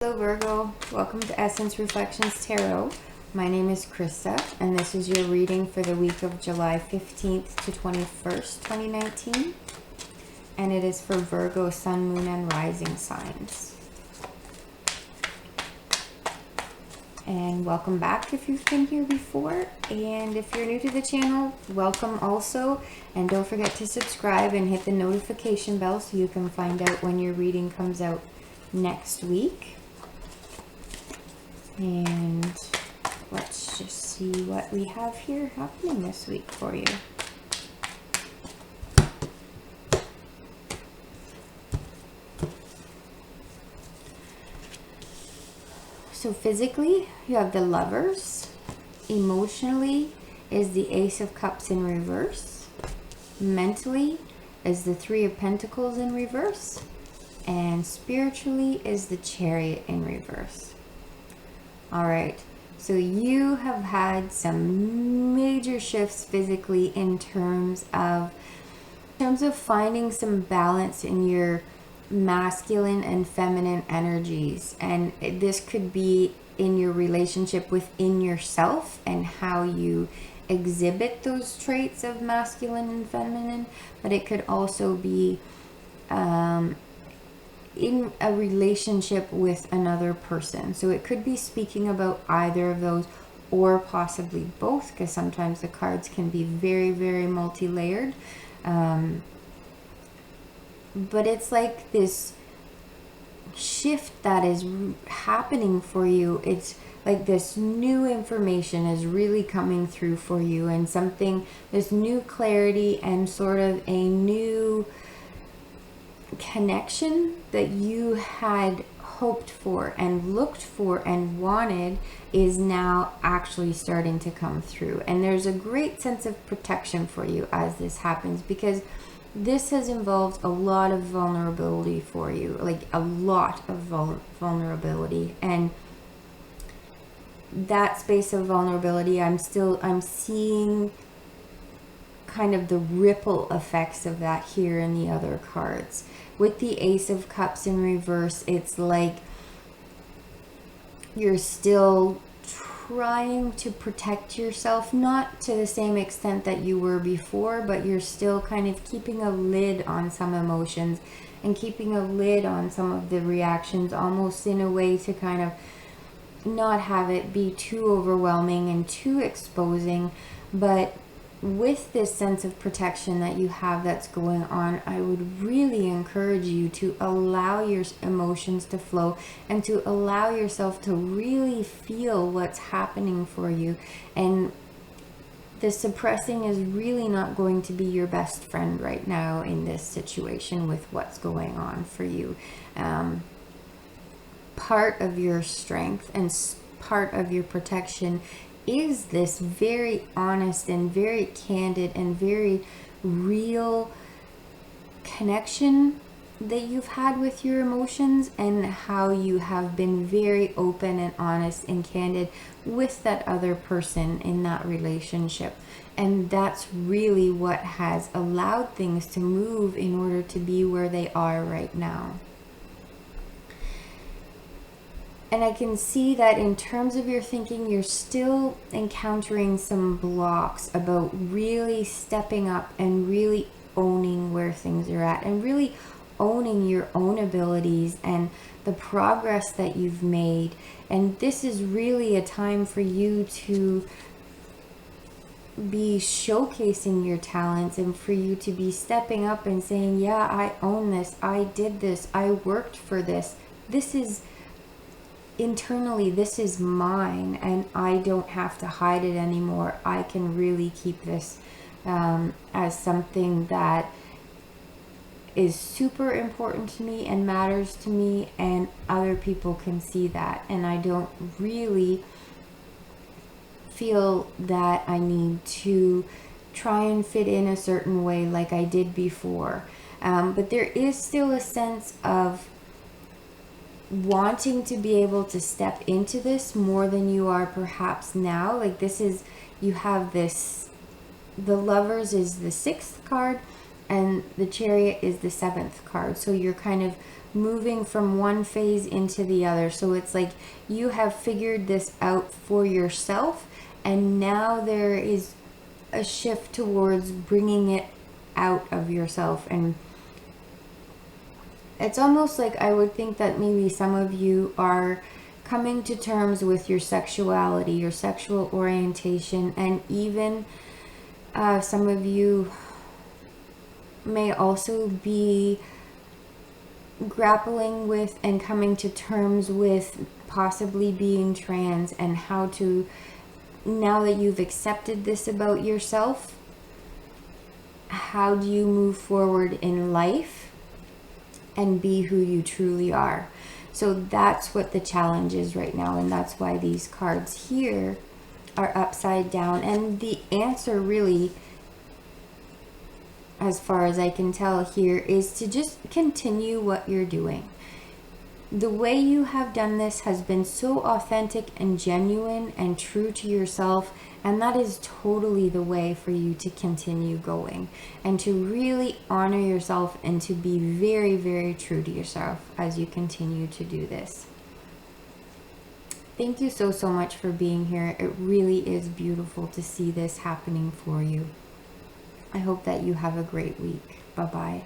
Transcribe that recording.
Hello Virgo, welcome to Essence Reflections Tarot. My name is Krista and this is your reading for the week of July 15th to 21st, 2019. And it is for Virgo, Sun, Moon, and Rising signs. And welcome back if you've been here before. And if you're new to the channel, welcome also. And don't forget to subscribe and hit the notification bell so you can find out when your reading comes out next week. And let's just see what we have here happening this week for you. So physically, you have the Lovers. Emotionally is the Ace of Cups in reverse. Mentally is the Three of Pentacles in reverse. And spiritually is the Chariot in reverse. All right, so you have had some major shifts physically in terms of finding some balance in your masculine and feminine energies. And this could be in your relationship within yourself and how you exhibit those traits of masculine and feminine, but it could also be in a relationship with another person. So it could be speaking about either of those or possibly both, because sometimes the cards can be very, very multi-layered. But it's like this shift that is happening for you. It's like this new information is really coming through for you, and this new clarity and sort of a new connection that you had hoped for and looked for and wanted is now actually starting to come through. And there's a great sense of protection for you as this happens, because this has involved a lot of vulnerability for you, like a lot of vulnerability. And that space of vulnerability, I'm seeing kind of the ripple effects of that here in the other cards. With the Ace of Cups in reverse, it's like you're still trying to protect yourself, not to the same extent that you were before, but you're still kind of keeping a lid on some emotions and keeping a lid on some of the reactions, almost in a way to kind of not have it be too overwhelming and too exposing. But with this sense of protection that you have that's going on, I would really encourage you to allow your emotions to flow and to allow yourself to really feel what's happening for you. And the suppressing is really not going to be your best friend right now in this situation with what's going on for you. Part of your strength and part of your protection is this very honest and very candid and very real connection that you've had with your emotions, and how you have been very open and honest and candid with that other person in that relationship. And that's really what has allowed things to move in order to be where they are right now. And I can see that in terms of your thinking, you're still encountering some blocks about really stepping up and really owning where things are at, and really owning your own abilities and the progress that you've made. And this is really a time for you to be showcasing your talents, and for you to be stepping up and saying, yeah, I own this, I did this, I worked for this, this is internally, this is mine, and I don't have to hide it anymore. I can really keep this as something that is super important to me and matters to me, and other people can see that, and I don't really feel that I need to try and fit in a certain way like I did before. But there is still a sense of wanting to be able to step into this more than you are perhaps now. Like this is, you have this, the Lovers is the 6th card and the Chariot is the 7th card. So you're kind of moving from one phase into the other. So it's like you have figured this out for yourself, and now there is a shift towards bringing it out of yourself. And it's almost like I would think that maybe some of you are coming to terms with your sexuality, your sexual orientation, and even some of you may also be grappling with and coming to terms with possibly being trans, and how to, now that you've accepted this about yourself, how do you move forward in life and be who you truly are? So that's what the challenge is right now, and that's why these cards here are upside down. And the answer really, as far as I can tell here, is to just continue what you're doing. The way you have done this has been so authentic and genuine and true to yourself, and that is totally the way for you to continue going and to really honor yourself and to be very, very true to yourself as you continue to do this. Thank you so much for being here. It really is beautiful to see this happening for you. I hope that you have a great week. Bye-bye.